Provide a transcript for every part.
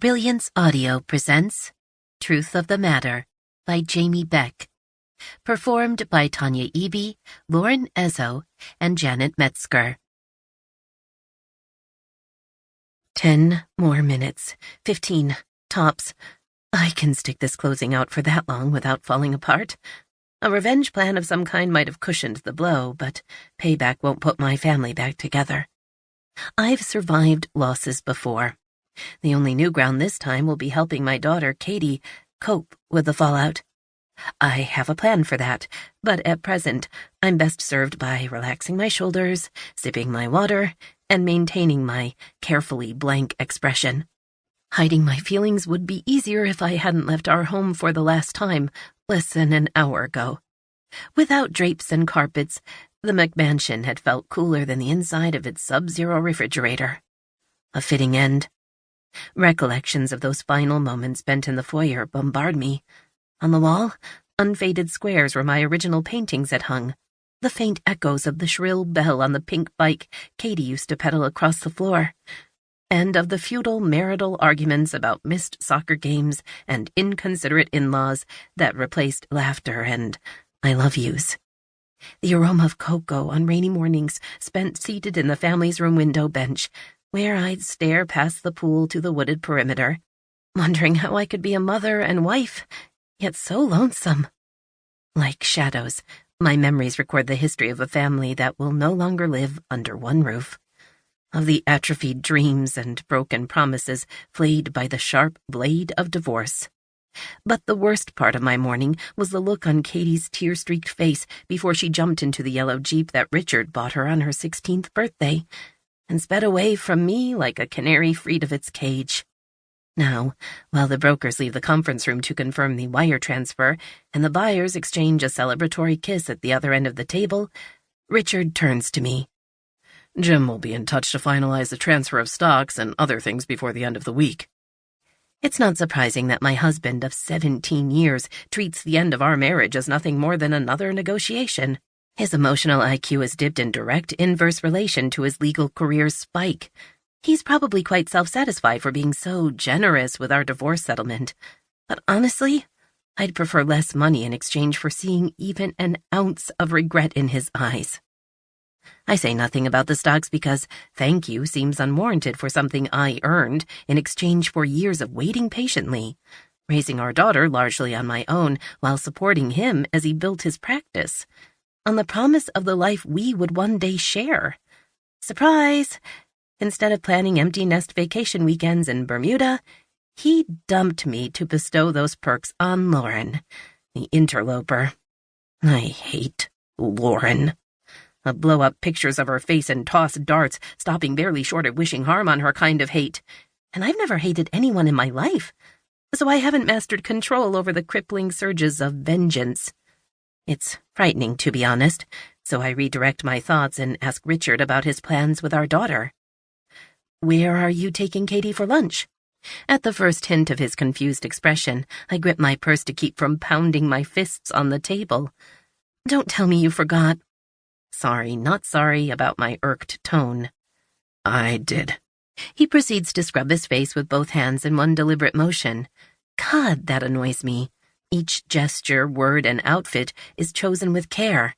Brilliance Audio presents Truth of the Matter by Jamie Beck. Performed by Tanya Eby, Lauren Ezzo, and Janet Metzger. 10 more minutes. 15. Tops. I can stick this closing out for that long without falling apart. A revenge plan of some kind might have cushioned the blow, but payback won't put my family back together. I've survived losses before. The only new ground this time will be helping my daughter, Katy, cope with the fallout. I have a plan for that, but at present, I'm best served by relaxing my shoulders, sipping my water, and maintaining my carefully blank expression. Hiding my feelings would be easier if I hadn't left our home for the last time, less than an hour ago. Without drapes and carpets, the McMansion had felt cooler than the inside of its sub-zero refrigerator. A fitting end. Recollections of those final moments spent in the foyer bombard me. On the wall, unfaded squares where my original paintings had hung, the faint echoes of the shrill bell on the pink bike Katy used to pedal across the floor, and of the futile marital arguments about missed soccer games and inconsiderate in-laws that replaced laughter and I love yous. The aroma of cocoa on rainy mornings spent seated in the family's room window bench, where I'd stare past the pool to the wooded perimeter, wondering how I could be a mother and wife, yet so lonesome. Like shadows, my memories record the history of a family that will no longer live under one roof, of the atrophied dreams and broken promises flayed by the sharp blade of divorce. But the worst part of my morning was the look on Katy's tear-streaked face before she jumped into the yellow Jeep that Richard bought her on her 16th birthday, and sped away from me like a canary freed of its cage. Now, while the brokers leave the conference room to confirm the wire transfer and the buyers exchange a celebratory kiss at the other end of the table, Richard turns to me. Jim will be in touch to finalize the transfer of stocks and other things before the end of the week. It's not surprising that my husband of 17 years treats the end of our marriage as nothing more than another negotiation. His emotional IQ is dipped in direct inverse relation to his legal career's spike. He's probably quite self-satisfied for being so generous with our divorce settlement. But honestly, I'd prefer less money in exchange for seeing even an ounce of regret in his eyes. I say nothing about the stocks because thank you seems unwarranted for something I earned in exchange for years of waiting patiently, raising our daughter largely on my own while supporting him as he built his practice, on the promise of the life we would one day share. Surprise! Instead of planning empty nest vacation weekends in Bermuda, he dumped me to bestow those perks on Lauren, the interloper. I hate Lauren. I blow up pictures of her face and toss darts, stopping barely short of wishing harm on her kind of hate. And I've never hated anyone in my life, so I haven't mastered control over the crippling surges of vengeance. It's frightening, to be honest, so I redirect my thoughts and ask Richard about his plans with our daughter. Where are you taking Katy for lunch? At the first hint of his confused expression, I grip my purse to keep from pounding my fists on the table. Don't tell me you forgot. Sorry, not sorry about my irked tone. I did. He proceeds to scrub his face with both hands in one deliberate motion. God, that annoys me. Each gesture, word, and outfit is chosen with care.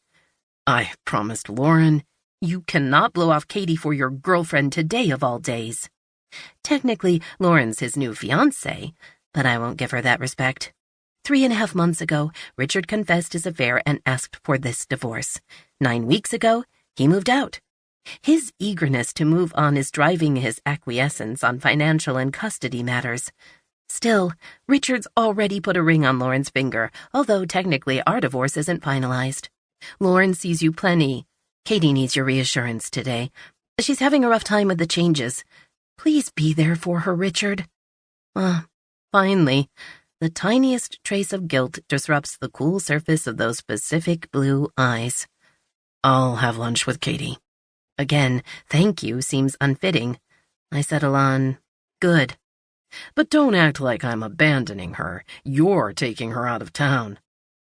I promised Lauren. You cannot blow off Katy for your girlfriend today of all days. Technically, Lauren's his new fiancée, but I won't give her that respect. 3.5 months ago, Richard confessed his affair and asked for this divorce. 9 weeks ago, he moved out. His eagerness to move on is driving his acquiescence on financial and custody matters. Still, Richard's already put a ring on Lauren's finger, although technically our divorce isn't finalized. Lauren sees you plenty. Katy needs your reassurance today. She's having a rough time with the changes. Please be there for her, Richard. Finally, the tiniest trace of guilt disrupts the cool surface of those Pacific blue eyes. I'll have lunch with Katy. Again, thank you seems unfitting. I settle on, good. But don't act like I'm abandoning her. You're taking her out of town.